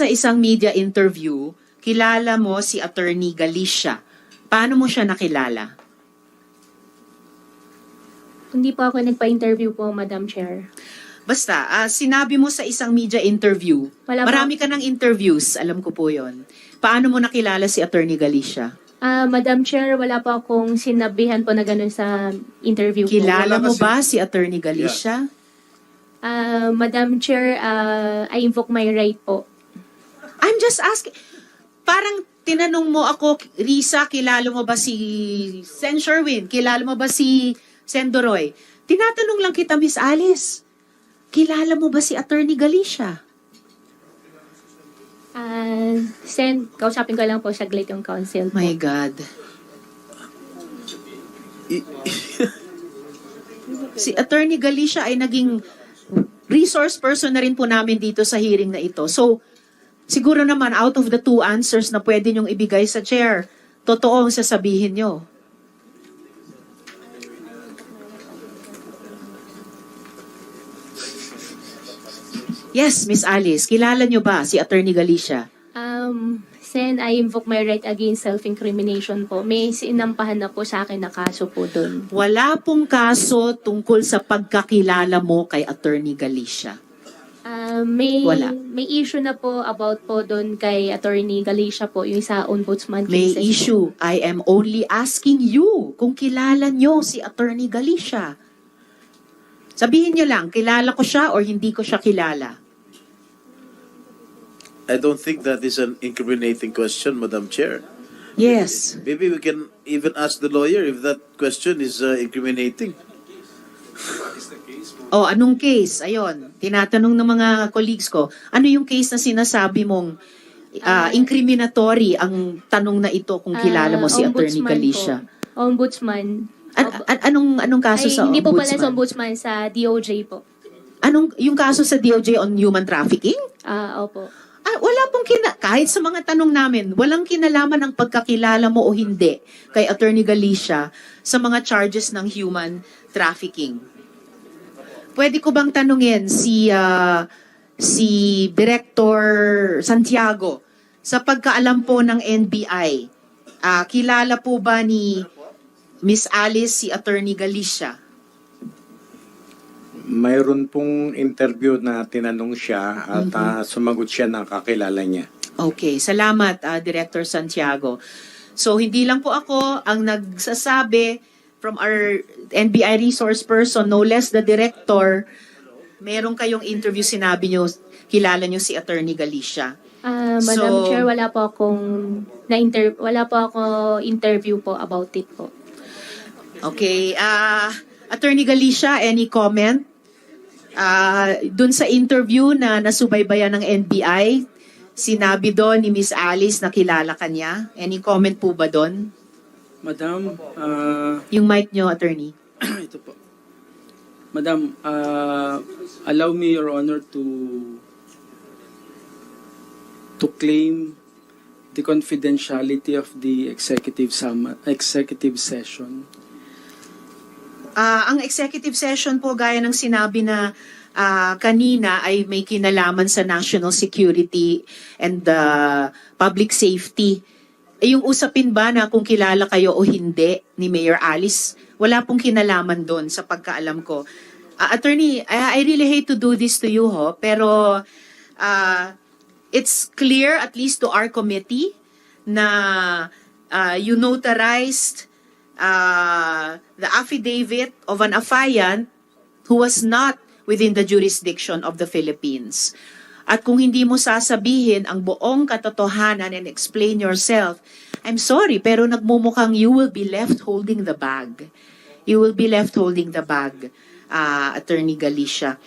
sa isang media interview, kilala mo si Attorney Galicia. Paano mo siya nakilala? Hindi po ako nagpa-interview po, Madam Chair. Basta, sinabi mo sa isang media interview, Wala marami ka ng interviews, alam ko po yon. Paano mo nakilala si Attorney Galicia? Madam Chair, wala po akong sinabihan po na gano'n sa interview po. Kilala wala mo kasi- ba si Attorney Galicia? Madam Chair, I invoke my right po. I'm just asking, parang tinanong mo ako, Risa, kilala mo ba si Sen Sherwin? Kilala mo ba si Sen Doroy? Tinatanong lang kita, Miss Alice. Kilala mo ba si Attorney Galicia? Sen, kausapin ko lang po saglit yung counsel po. My God. Si Attorney Galicia ay naging resource person na rin po namin dito sa hearing na ito. So, siguro naman out of the two answers na pwede niyong ibigay sa chair, totoo ang sasabihin niyo. Yes, Miss Alice, kilala niyo ba si Attorney Galicia? Sen, I invoke my right against self-incrimination po. May sinampahan na po sa akin na kaso po doon. Wala pong kaso tungkol sa pagkakilala mo kay Attorney Galicia. Wala. May issue na po about po doon kay Attorney Galicia po, yung sa ombudsman May cases. issue. I am only asking you kung kilala nyo si Attorney Galicia. Sabihin nyo lang, kilala ko siya or hindi ko siya kilala. I don't think that is an incriminating question, Madam Chair. Yes. Maybe we can even ask the lawyer if that question is incriminating. O, anong case? Ayon, tinatanong ng mga colleagues ko, ano yung case na sinasabi mong incriminatory ang tanong na ito kung kilala mo si Attorney Ombudsman Galicia? Po. Ombudsman. Anong kaso sa hindi po pala ombudsman? sa ombudsman, sa DOJ po. Yung kaso sa DOJ on human trafficking? Opo. Wala pong kahit sa mga tanong namin, walang kinalaman ang pagkakilala mo o hindi kay Attorney Galicia sa mga charges ng human trafficking. Pwede ko bang tanungin si Director Santiago, sa pagkaalam po ng NBI, kilala po ba ni Miss Alice si Attorney Galicia? Mayroon pong interview na tinanong siya at sumagot siya na kakilala niya. Okay, salamat Director Santiago. So hindi lang po ako ang nagsasabi from our NBI resource person, no less the director, meron kayong interview, sinabi nyo, kilala nyo si Attorney Galicia. Madam Chair, wala po ako interview po about it po. Okay, Attorney Galicia, any comment? Dun sa interview na nasubaybayan ng NBI, sinabi doon ni Miss Alice na kilala ka niya. Any comment po ba doon? Madam, Yung mic nyo, Attorney. ito po. Madam, allow me, Your Honor, to claim the confidentiality of the executive session. Ang executive session po, gaya ng sinabi na kanina, ay may kinalaman sa national security and public safety. Yung usapin ba na kung kilala kayo o hindi ni Mayor Alice, wala pong kinalaman doon sa pagkaalam ko. Attorney, I really hate to do this to you, pero it's clear, at least to our committee, na you notarized the affidavit of an affiant who was not within the jurisdiction of the Philippines. At kung hindi mo sasabihin ang buong katotohanan and explain yourself, I'm sorry, pero nagmumukhang you will be left holding the bag. You will be left holding the bag, Attorney Galicia.